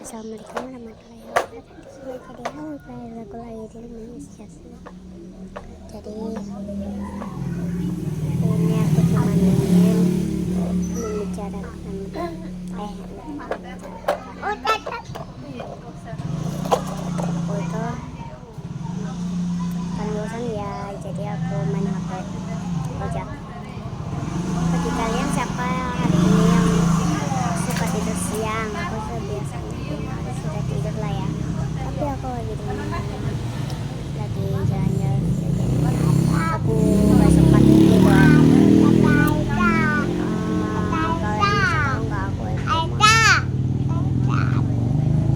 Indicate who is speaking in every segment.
Speaker 1: Assalamualaikum warahmatullahi wabarakatuh. Jadi halo guys, aku lagi di Indonesia. Jadi ini aku cuma ingin membicarakan aku itu kan bosan ya, jadi aku main HP ojek. Bagi kalian siapa hari ini yang suka tidur siang? Aku biasanya sudah tidur lah ya, tapi aku lagi jalan-jalan, jadi aku gak sempat tidur.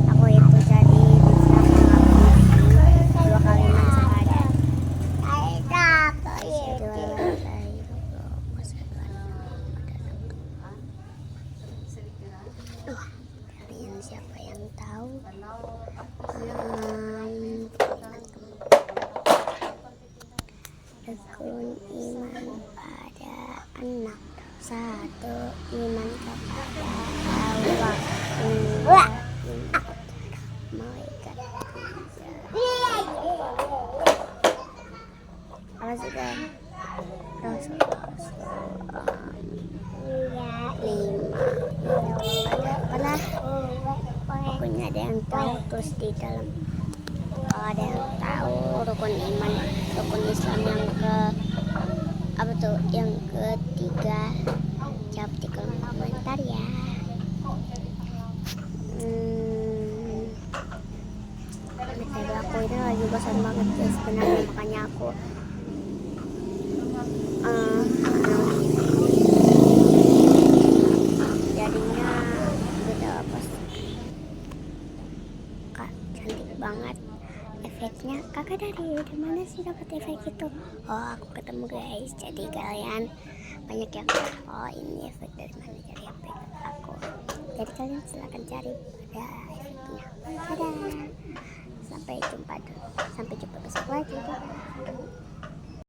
Speaker 1: Aku itu jadi bisa menghabiskan 2 kali sehari. Kalian siapa yang tahu? Rukun iman pada anak, 1 iman kepada Allah, 2 malaikat, 3 Rasulullah, 5 pokoknya ada yang tahu. Terus di dalam kalau ada yang tahu rukun iman, rukun Islam yang yang ketiga, jawab di kolom komentar ya. Tapi aku ini lagi bosan banget ya sebenarnya, makanya aku jadinya udah pas kak, cantik banget efeknya. Kakak dari mana sih dapat efek itu? Oh, aku ketemu guys. Jadi kalian banyak yang ini efek dari mana, cari efek aku. Jadi kalian silahkan cari pada efeknya. Dadah, sampai jumpa besok lagi.